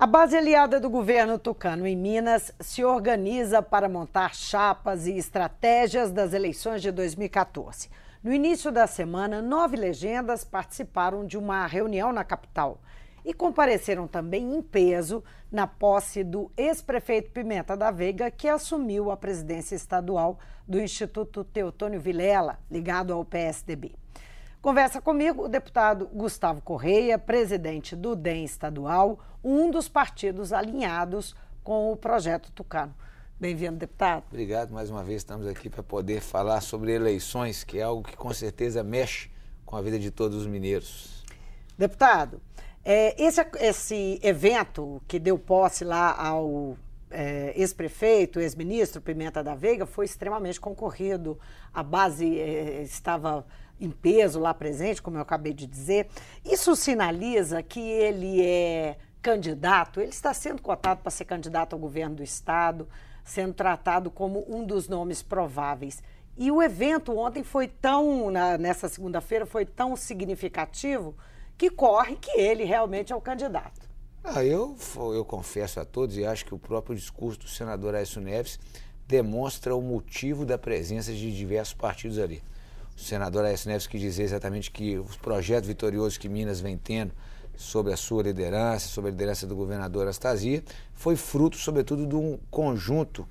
A base aliada do governo tucano em Minas se organiza para montar chapas e estratégias das eleições de 2014. No início da semana, 9 legendas participaram de uma reunião na capital e compareceram também em peso na posse do ex-prefeito Pimenta da Veiga, que assumiu a presidência estadual do Instituto Teotônio Vilela, ligado ao PSDB. Conversa comigo o deputado Gustavo Correia, presidente do DEM estadual, um dos partidos alinhados com o projeto tucano. Bem-vindo, deputado. Obrigado, mais uma vez estamos aqui para poder falar sobre eleições, que é algo que com certeza mexe com a vida de todos os mineiros. Deputado, esse evento que deu posse lá ao ex-prefeito, ex-ministro Pimenta da Veiga, foi extremamente concorrido. A base estava em peso lá presente, como eu acabei de dizer. Isso sinaliza que ele é candidato, ele está sendo cotado para ser candidato ao governo do estado, sendo tratado como um dos nomes prováveis. E o evento ontem foi nessa segunda-feira, foi tão significativo que corre que ele realmente é o candidato. Eu confesso a todos e acho que o próprio discurso do senador Aécio Neves demonstra o motivo da presença de diversos partidos ali. O senador Aécio Neves quis dizer exatamente que os projetos vitoriosos que Minas vem tendo sob a sua liderança, sob a liderança do governador Anastasia, foi fruto, sobretudo, de um conjunto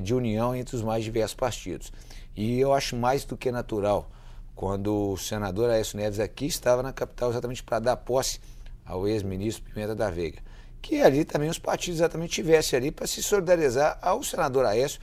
de união entre os mais diversos partidos. E eu acho mais do que natural quando o senador Aécio Neves aqui estava na capital exatamente para dar posse ao ex-ministro Pimenta da Veiga, que ali também os partidos exatamente tivessem ali para se solidarizar ao senador Aécio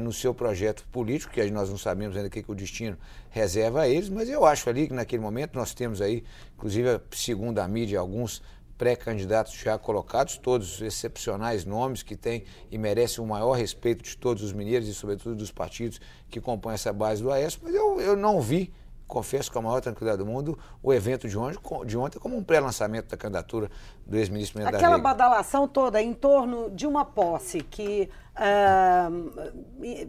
no seu projeto político, que nós não sabemos ainda o que o destino reserva a eles, mas eu acho ali que naquele momento nós temos aí, inclusive segundo a mídia, alguns pré-candidatos já colocados, todos excepcionais nomes que têm e merecem o maior respeito de todos os mineiros e sobretudo dos partidos que compõem essa base do Aécio, mas eu não vi, confesso com a maior tranquilidade do mundo, o evento de ontem como um pré-lançamento da candidatura do ex-ministro Pimenta da Veiga. Aquela badalação toda em torno de uma posse que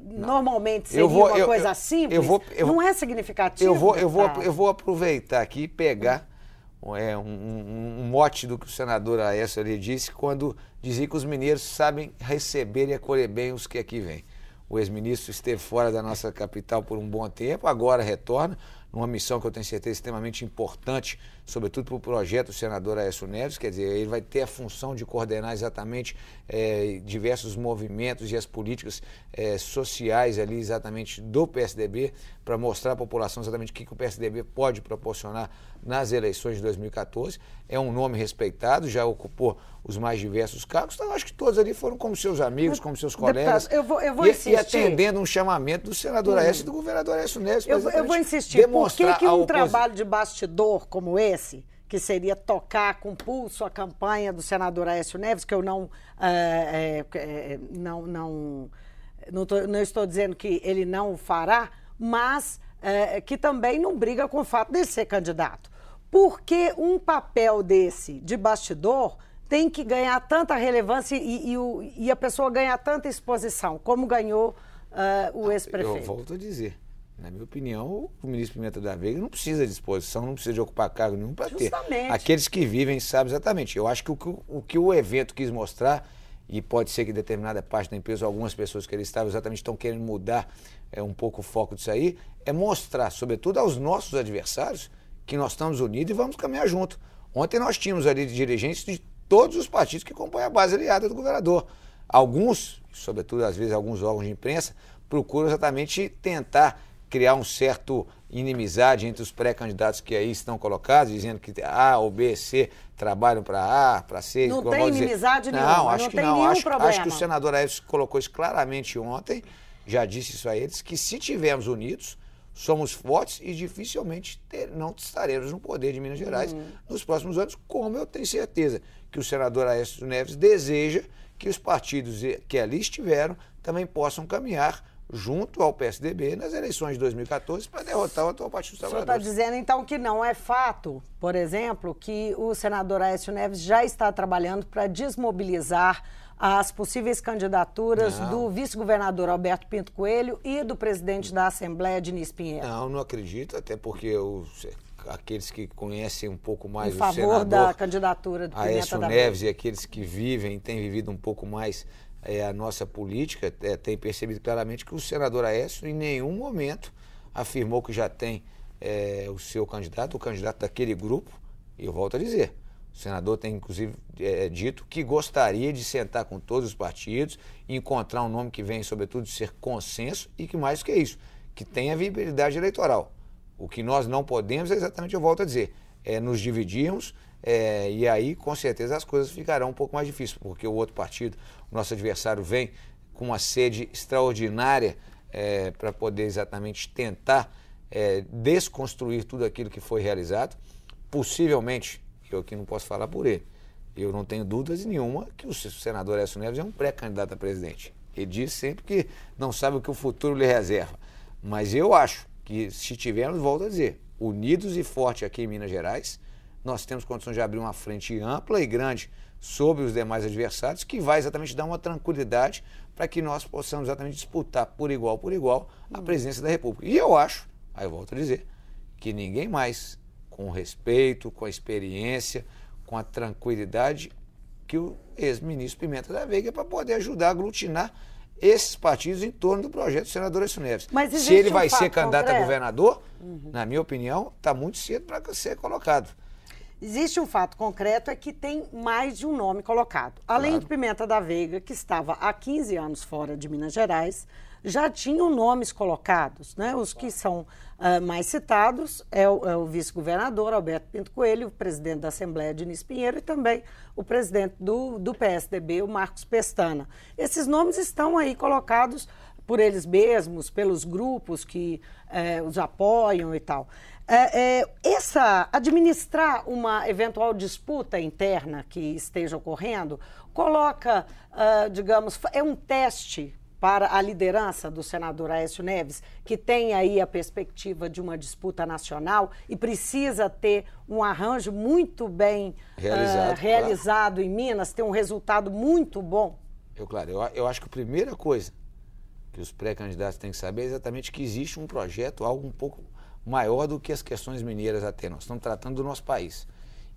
normalmente seria uma coisa simples, não é significativo? Eu vou aproveitar aqui e pegar um mote do que o senador Aécio ali disse quando dizia que os mineiros sabem receber e acolher bem os que aqui vêm. O ex-ministro esteve fora da nossa capital por um bom tempo, agora retorna numa missão que eu tenho certeza extremamente importante, sobretudo para o projeto do senador Aécio Neves, quer dizer, ele vai ter a função de coordenar exatamente diversos movimentos e as políticas sociais ali exatamente do PSDB, para mostrar à população exatamente o que o PSDB pode proporcionar nas eleições de 2014. É um nome respeitado, já ocupou os mais diversos cargos, então acho que todos ali foram como seus amigos, como seus colegas, deputado, eu vou insistir. E atendendo um chamamento do senador Aécio e do governador Aécio Neves. Eu vou insistir. Por que um trabalho de bastidor como esse, que seria tocar com pulso a campanha do senador Aécio Neves, que eu não estou dizendo que ele não o fará, mas que também não briga com o fato de ser candidato. Por que um papel desse de bastidor tem que ganhar tanta relevância e a pessoa ganhar tanta exposição, como ganhou o ex-prefeito? Eu volto a dizer. Na minha opinião, o ministro Pimenta da Veiga não precisa de exposição, não precisa de ocupar cargo nenhum para ter. Aqueles que vivem sabem exatamente. Eu acho que o que o evento quis mostrar, e pode ser que determinada parte da empresa, algumas pessoas que ele estava exatamente estão querendo mudar um pouco o foco disso aí, é mostrar, sobretudo aos nossos adversários, que nós estamos unidos e vamos caminhar junto. Ontem nós tínhamos ali dirigentes de todos os partidos que compõem a base aliada do governador. Alguns, sobretudo às vezes alguns órgãos de imprensa, procuram exatamente tentar criar um certo inimizade entre os pré-candidatos que aí estão colocados, dizendo que A ou B, C trabalham para A, para C. Não tem inimizade nenhuma, não acho que tem não. Nenhum problema. Acho que o senador Aécio colocou isso claramente ontem, já disse isso a eles, que se tivermos unidos, somos fortes e dificilmente não estaremos no poder de Minas Gerais nos próximos anos, como eu tenho certeza que o senador Aécio Neves deseja que os partidos que ali estiveram também possam caminhar junto ao PSDB nas eleições de 2014 para derrotar o atual Partido dos Trabalhadores. O senhor está dizendo, então, que não é fato, por exemplo, que o senador Aécio Neves já está trabalhando para desmobilizar as possíveis candidaturas do vice-governador Alberto Pinto Coelho e do presidente da Assembleia, Diniz Pinheiro? Não acredito, até porque aqueles que conhecem um pouco mais em o favor senador, da candidatura do Pimenta Aécio da Neves, Veiga. e aqueles que vivem, têm vivido um pouco mais a nossa política, têm percebido claramente que o senador Aécio em nenhum momento afirmou que já tem o seu candidato, o candidato daquele grupo, e eu volto a dizer, o senador tem inclusive dito que gostaria de sentar com todos os partidos e encontrar um nome que venha, sobretudo, de ser consenso e que mais do que isso, que tenha viabilidade eleitoral. O que nós não podemos é exatamente, eu volto a dizer, nos dividirmos e aí com certeza as coisas ficarão um pouco mais difíceis, porque o outro partido, o nosso adversário, vem com uma sede extraordinária para poder exatamente tentar desconstruir tudo aquilo que foi realizado. Possivelmente, eu aqui não posso falar por ele, eu não tenho dúvidas nenhuma que o senador Aécio Neves é um pré-candidato a presidente. Ele diz sempre que não sabe o que o futuro lhe reserva. Mas eu acho que se tivermos, volto a dizer, unidos e fortes aqui em Minas Gerais, nós temos condições de abrir uma frente ampla e grande sobre os demais adversários, que vai exatamente dar uma tranquilidade para que nós possamos exatamente disputar por igual a presidência da República. E eu acho, aí eu volto a dizer, que ninguém mais, com o respeito, com a experiência, com a tranquilidade, que o ex-ministro Pimenta da Veiga, para poder ajudar a aglutinar esses partidos em torno do projeto do senador Aécio Neves. Mas se ele vai ser candidato a governador, na minha opinião, está muito cedo para ser colocado. Existe um fato concreto, é que tem mais de um nome colocado. Além de Pimenta da Veiga, que estava há 15 anos fora de Minas Gerais, já tinham nomes colocados, né? Os que são mais citados é o vice-governador Alberto Pinto Coelho, o presidente da Assembleia, Diniz Pinheiro, e também o presidente do PSDB, o Marcos Pestana. Esses nomes estão aí colocados por eles mesmos, pelos grupos que os apoiam e tal. Administrar uma eventual disputa interna que esteja ocorrendo, coloca, digamos, é um teste para a liderança do senador Aécio Neves, que tem aí a perspectiva de uma disputa nacional e precisa ter um arranjo muito bem realizado claro, em Minas, ter um resultado muito bom? Eu acho que a primeira coisa que os pré-candidatos têm que saber é exatamente que existe um projeto, algo um pouco maior do que as questões mineiras até. Nós estamos tratando do nosso país.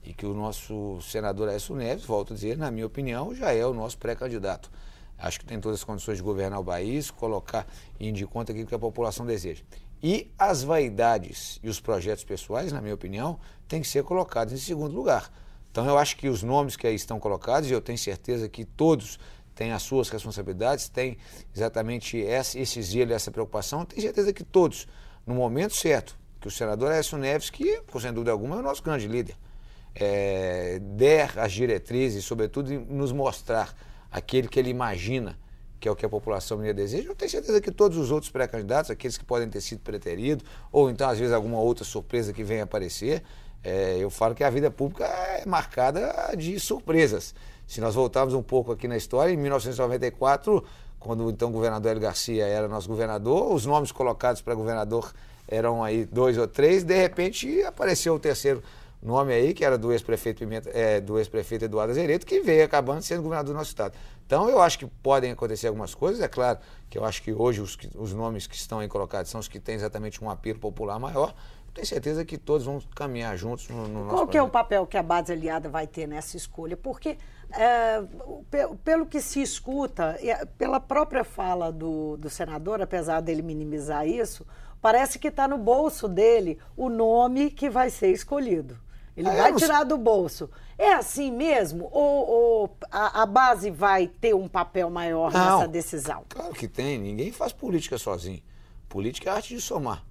E que o nosso senador Aécio Neves, volto a dizer, na minha opinião, já é o nosso pré-candidato. Acho que tem todas as condições de governar o país, colocar e ir de conta aquilo que a população deseja. E as vaidades e os projetos pessoais, na minha opinião, têm que ser colocados em segundo lugar. Então eu acho que os nomes que aí estão colocados, e eu tenho certeza que todos têm as suas responsabilidades, têm exatamente esse zelo, essa preocupação, eu tenho certeza que todos, no momento certo, que o senador Aécio Neves, que, sem dúvida alguma, é o nosso grande líder, der as diretrizes, sobretudo nos mostrar aquele que ele imagina que é o que a população mineira deseja, eu tenho certeza que todos os outros pré-candidatos, aqueles que podem ter sido preteridos, ou então, às vezes, alguma outra surpresa que venha aparecer, eu falo que a vida pública é marcada de surpresas. Se nós voltarmos um pouco aqui na história, em 1994, quando então o governador Hélio Garcia era nosso governador, os nomes colocados para governador eram aí 2 ou 3, de repente apareceu o terceiro nome aí, que era do ex-prefeito Eduardo Azeredo, que veio acabando sendo governador do nosso estado. Então eu acho que podem acontecer algumas coisas, é claro que eu acho que hoje os nomes que estão aí colocados são os que têm exatamente um apelo popular maior. Tenho certeza que todos vão caminhar juntos no nosso Qual que é o papel que a base aliada vai ter nessa escolha? Porque, pelo que se escuta, pela própria fala do senador, apesar dele minimizar isso, parece que está no bolso dele o nome que vai ser escolhido. Ele vai tirar do bolso. É assim mesmo? Ou a base vai ter um papel maior nessa decisão? Claro que tem. Ninguém faz política sozinho. Política é a arte de somar.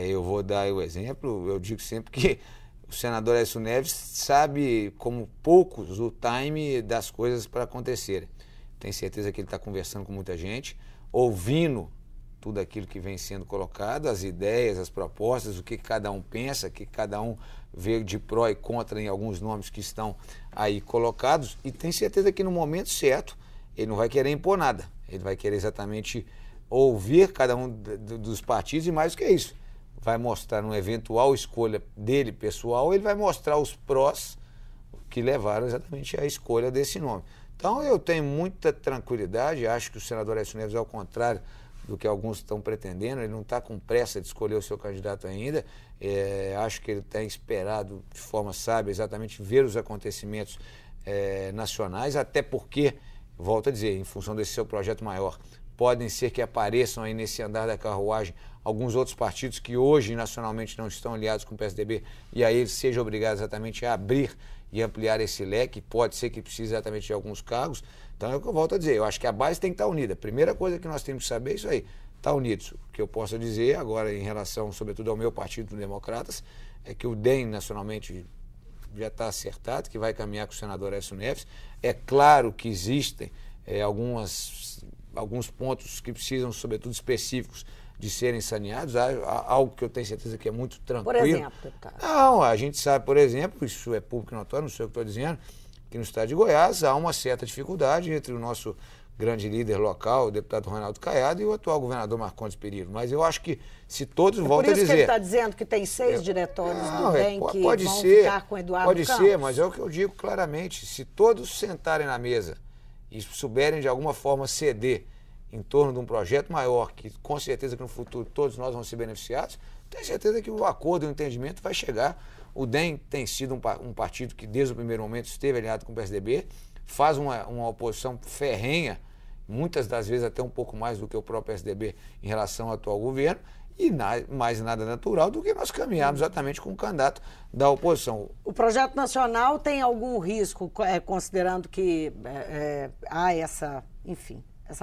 Eu vou dar o exemplo, eu digo sempre que o senador Aécio Neves sabe, como poucos, o time das coisas para acontecerem. Tenho certeza que ele está conversando com muita gente, ouvindo tudo aquilo que vem sendo colocado, as ideias, as propostas, o que cada um pensa, o que cada um vê de pró e contra em alguns nomes que estão aí colocados, e tenho certeza que no momento certo ele não vai querer impor nada, ele vai querer exatamente ouvir cada um dos partidos e mais do que isso. Vai mostrar uma eventual escolha dele pessoal, ele vai mostrar os prós que levaram exatamente à escolha desse nome. Então eu tenho muita tranquilidade, acho que o senador Aécio Neves, ao contrário do que alguns estão pretendendo, ele não está com pressa de escolher o seu candidato ainda, acho que ele tem esperado de forma sábia exatamente ver os acontecimentos nacionais, até porque, volto a dizer, em função desse seu projeto maior, podem ser que apareçam aí nesse andar da carruagem alguns outros partidos que hoje nacionalmente não estão aliados com o PSDB e aí eles sejam obrigados exatamente a abrir e ampliar esse leque, pode ser que precise exatamente de alguns cargos. Então é o que eu volto a dizer, eu acho que a base tem que estar unida. A primeira coisa que nós temos que saber é isso aí, estar unidos. O que eu posso dizer agora em relação, sobretudo, ao meu partido, Democratas, é que o DEM nacionalmente já está acertado, que vai caminhar com o senador Aécio Neves. É claro que existem alguns pontos que precisam, sobretudo, específicos de serem saneados, algo que eu tenho certeza que é muito tranquilo. Por exemplo, deputado? Não, a gente sabe, por exemplo, isso é público e notório, não sei o que estou dizendo, que no estado de Goiás há uma certa dificuldade entre o nosso grande líder local, o deputado Ronaldo Caiado, e o atual governador Marcondes Perillo. Mas eu acho que se todos voltam a dizer... Por isso que ele está dizendo que tem 6 diretórios do DEM que vão ficar com Eduardo Campos? Pode ser, mas é o que eu digo claramente. Se todos sentarem na mesa e souberem de alguma forma ceder em torno de um projeto maior, que com certeza que no futuro todos nós vamos ser beneficiados, tenho certeza que o acordo e o entendimento vai chegar. O DEM tem sido um partido que desde o primeiro momento esteve alinhado com o PSDB, faz uma oposição ferrenha, muitas das vezes até um pouco mais do que o próprio PSDB em relação ao atual governo, e mais nada natural do que nós caminharmos exatamente com o candidato da oposição. O projeto nacional tem algum risco, considerando que há essa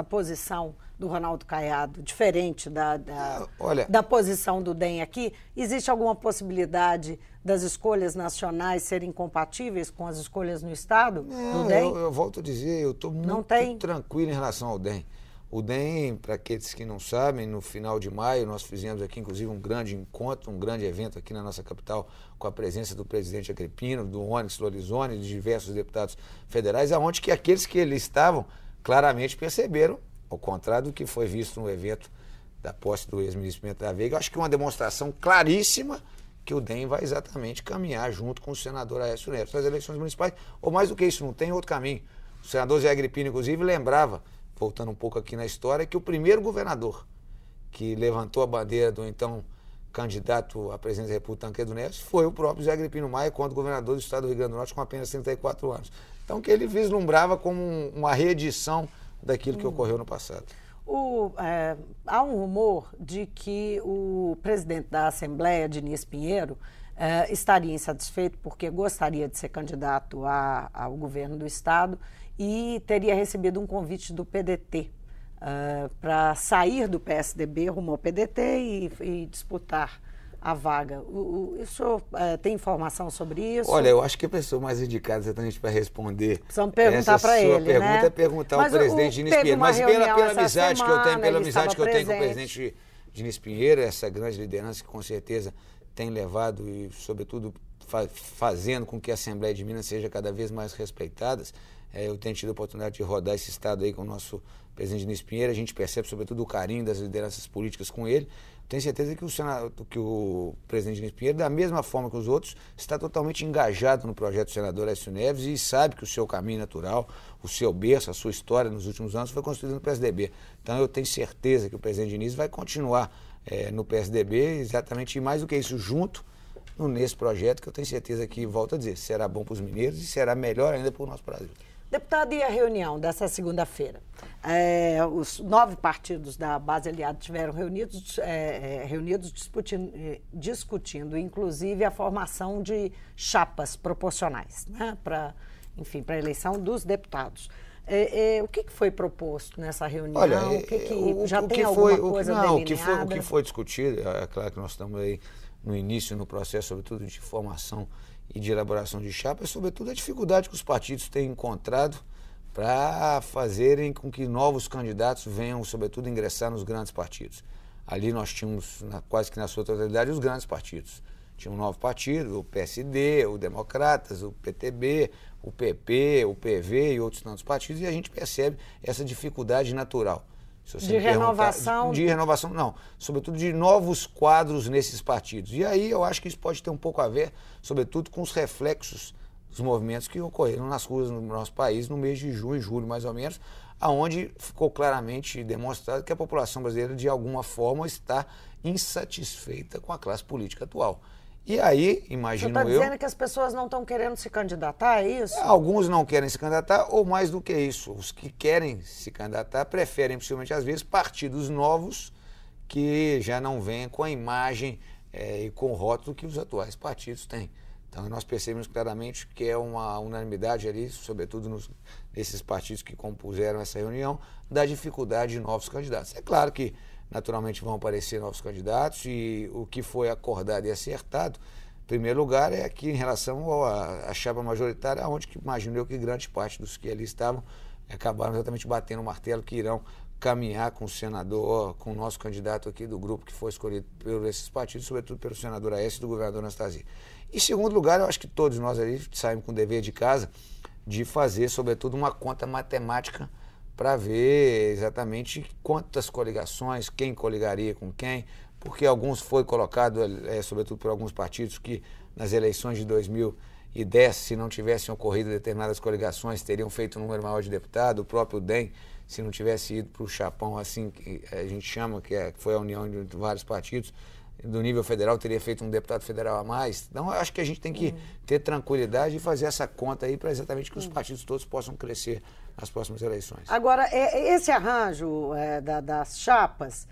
posição do Ronaldo Caiado, diferente da posição do DEM aqui? Existe alguma possibilidade das escolhas nacionais serem incompatíveis com as escolhas no Estado do DEM? Eu volto a dizer, eu estou muito tranquilo em relação ao DEM. O DEM, para aqueles que não sabem, no final de maio nós fizemos aqui, inclusive, um grande encontro, um grande evento aqui na nossa capital, com a presença do presidente Agrippino, do Onyx Lorenzoni, de diversos deputados federais, aonde que aqueles que ali estavam claramente perceberam, ao contrário do que foi visto no evento da posse do ex-ministro Pimenta da Veiga, eu acho que é uma demonstração claríssima que o DEM vai exatamente caminhar junto com o senador Aécio Neves nas eleições municipais, ou mais do que isso, não tem outro caminho. O senador Zé Agrippino, inclusive, lembrava, voltando um pouco aqui na história, que o primeiro governador que levantou a bandeira do então candidato à presidência da República, Tancredo Neves, foi o próprio Zé Agrippino Maia, quando governador do estado do Rio Grande do Norte, com apenas 34 anos. Então, que ele vislumbrava como uma reedição daquilo que ocorreu no passado. Há um rumor de que o presidente da Assembleia, Diniz Pinheiro, estaria insatisfeito porque gostaria de ser candidato ao governo do estado e teria recebido um convite do PDT para sair do PSDB rumo ao PDT e disputar a vaga. O senhor tem informação sobre isso? Olha, eu acho que a pessoa mais indicada exatamente para responder precisamos perguntar para ele, pergunta é perguntar ao presidente Diniz Pinheiro. Mas pela amizade que eu tenho, com o presidente Diniz Pinheiro, essa grande liderança que com certeza tem levado e, sobretudo, fazendo com que a Assembleia de Minas seja cada vez mais respeitada. Eu tenho tido a oportunidade de rodar esse estado aí com o nosso presidente Diniz Pinheiro, a gente percebe sobretudo o carinho das lideranças políticas com ele. Tenho certeza que o presidente Diniz Pinheiro, da mesma forma que os outros, está totalmente engajado no projeto do senador Aécio Neves e sabe que o seu caminho natural, o seu berço, a sua história nos últimos anos foi construída no PSDB. Então eu tenho certeza que o presidente Diniz vai continuar no PSDB, exatamente, e mais do que isso, junto nesse projeto que eu tenho certeza que, volto a dizer, será bom para os mineiros e será melhor ainda para o nosso Brasil. Deputado, e a reunião dessa segunda-feira? Os 9 partidos da base aliada estiveram reunidos discutindo, inclusive, a formação de chapas proporcionais, né, para a eleição dos deputados. O que foi proposto nessa reunião? Olha, já tem alguma coisa delineada? O que foi discutido, é claro que nós estamos aí no início, no processo, sobretudo, de formação e de elaboração de chapa, é sobretudo a dificuldade que os partidos têm encontrado para fazerem com que novos candidatos venham, sobretudo, ingressar nos grandes partidos. Ali nós tínhamos, quase que na sua totalidade, os grandes partidos. Tinha um novo partido, o PSD, o Democratas, o PTB, o PP, o PV e outros tantos partidos, e a gente percebe essa dificuldade natural. De renovação? De renovação, não. Sobretudo de novos quadros nesses partidos. E aí eu acho que isso pode ter um pouco a ver, sobretudo, com os reflexos dos movimentos que ocorreram nas ruas no nosso país no mês de junho e julho, mais ou menos, aonde ficou claramente demonstrado que a população brasileira, de alguma forma, está insatisfeita com a classe política atual. E aí, imagino eu... Você está dizendo que as pessoas não estão querendo se candidatar, é isso? Alguns não querem se candidatar, ou mais do que isso, os que querem se candidatar preferem, possivelmente, às vezes, partidos novos que já não vêm com a imagem e com o rótulo que os atuais partidos têm. Então, nós percebemos claramente que é uma unanimidade ali, sobretudo nesses partidos que compuseram essa reunião, da dificuldade de novos candidatos. É claro que, naturalmente, vão aparecer novos candidatos e o que foi acordado e acertado, em primeiro lugar, é que em relação à chapa majoritária, onde que imagino eu que grande parte dos que ali estavam acabaram exatamente batendo o martelo que irão caminhar com o senador, com o nosso candidato aqui do grupo que foi escolhido por esses partidos, sobretudo pelo senador Aécio e do governador Anastasia. Em segundo lugar, eu acho que todos nós ali saímos com o dever de casa de fazer, sobretudo, uma conta matemática para ver exatamente quantas coligações, quem coligaria com quem, porque alguns foi colocado, sobretudo por alguns partidos, que nas eleições de 2010, se não tivessem ocorrido determinadas coligações, teriam feito um número maior de deputados. O próprio DEM, se não tivesse ido para o chapão, assim que a gente chama, que foi a união de vários partidos, do nível federal, teria feito um deputado federal a mais. Então, eu acho que a gente tem que ter tranquilidade e fazer essa conta aí para exatamente que os partidos todos possam crescer nas próximas eleições. Agora, esse arranjo das chapas,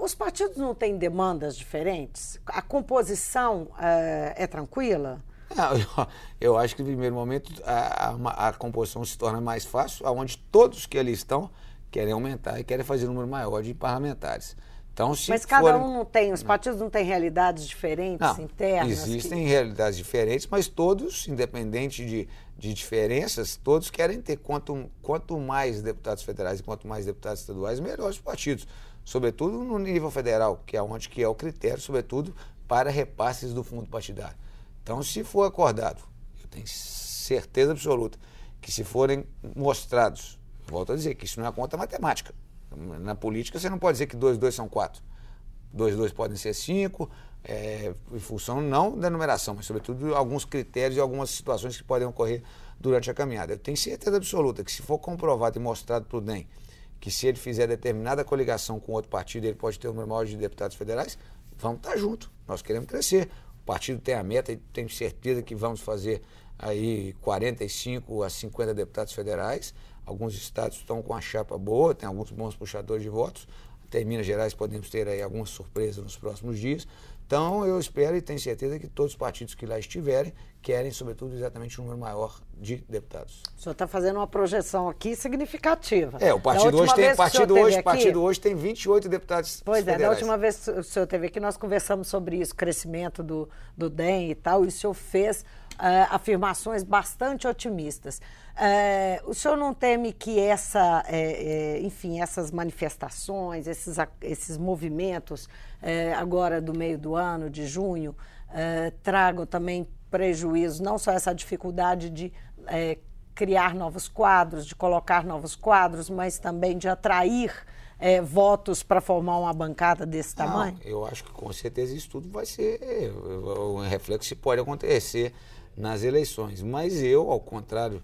os partidos não têm demandas diferentes? A composição é tranquila? Não, eu acho que, no primeiro momento, a composição se torna mais fácil, onde todos que ali estão querem aumentar e querem fazer um número maior de parlamentares. Então, mas cada um não tem, os partidos não têm realidades diferentes, internas? Existem realidades diferentes, mas todos, independente de diferenças, todos querem ter quanto mais deputados federais e quanto mais deputados estaduais, melhores os partidos. Sobretudo no nível federal, que é onde que é o critério, sobretudo, para repasses do fundo partidário. Então, se for acordado, eu tenho certeza absoluta que se forem mostrados, volto a dizer que isso não é conta matemática. Na política, você não pode dizer que 2 2 são 4. 2 2 podem ser 5, em função não da numeração, mas, sobretudo, alguns critérios e algumas situações que podem ocorrer durante a caminhada. Eu tenho certeza absoluta que, se for comprovado e mostrado para o DEM que, se ele fizer determinada coligação com outro partido, ele pode ter um número maior de deputados federais, vamos estar juntos. Nós queremos crescer. O partido tem a meta e tenho certeza que vamos fazer aí 45 a 50 deputados federais. Alguns estados estão com a chapa boa, tem alguns bons puxadores de votos. Até em Minas Gerais podemos ter aí algumas surpresas nos próximos dias. Então, eu espero e tenho certeza que todos os partidos que lá estiverem querem, sobretudo, exatamente um número maior de deputados. O senhor está fazendo uma projeção aqui significativa. O partido hoje tem 28 deputados federais. Da última vez que o senhor esteve aqui, nós conversamos sobre isso, crescimento do DEM e tal, e o senhor fez afirmações bastante otimistas. O senhor não teme que essas manifestações, esses movimentos agora do meio do ano, de junho, tragam também prejuízo, não só essa dificuldade de criar novos quadros, de colocar novos quadros, mas também de atrair votos para formar uma bancada desse tamanho? Eu acho que com certeza isso tudo vai ser um reflexo que pode acontecer nas eleições. Mas eu, ao contrário,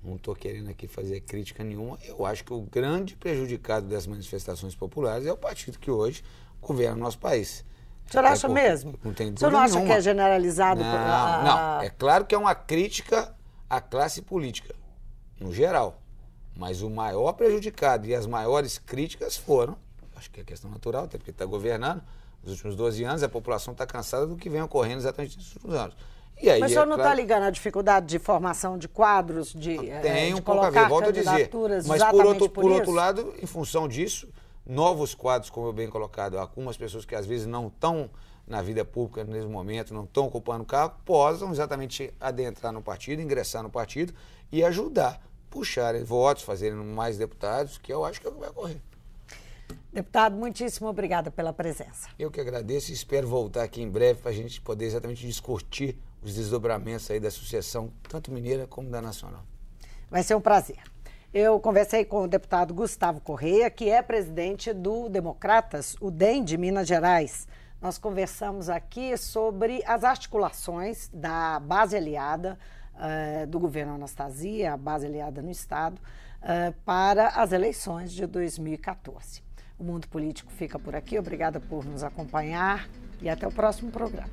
não estou querendo aqui fazer crítica nenhuma, eu acho que o grande prejudicado das manifestações populares é o partido que hoje governa o nosso país. O senhor acha mesmo? Não tem dúvida nenhuma. O senhor não acha que é generalizado? Não. É claro que é uma crítica à classe política, no geral. Mas o maior prejudicado e as maiores críticas foram, acho que é questão natural, até porque está governando, nos últimos 12 anos a população está cansada do que vem ocorrendo exatamente nos últimos anos. E aí, mas o senhor não está ligando à dificuldade de formação de quadros, tem um pouco a ver, volto a dizer. Mas por outro lado, em função disso, novos quadros, como eu bem colocado, algumas pessoas que às vezes não estão na vida pública nesse momento, não estão ocupando cargo, possam exatamente adentrar no partido, ingressar no partido e ajudar, puxarem votos, fazerem mais deputados, que eu acho que é o que vai ocorrer. Deputado, muitíssimo obrigada pela presença. Eu que agradeço e espero voltar aqui em breve para a gente poder exatamente discutir os desdobramentos aí da sucessão, tanto mineira como da nacional. Vai ser um prazer. Eu conversei com o deputado Gustavo Correia, que é presidente do Democratas, o DEM de Minas Gerais. Nós conversamos aqui sobre as articulações da base aliada do governo Anastasia, a base aliada no Estado, para as eleições de 2014. O Mundo Político fica por aqui. Obrigada por nos acompanhar e até o próximo programa.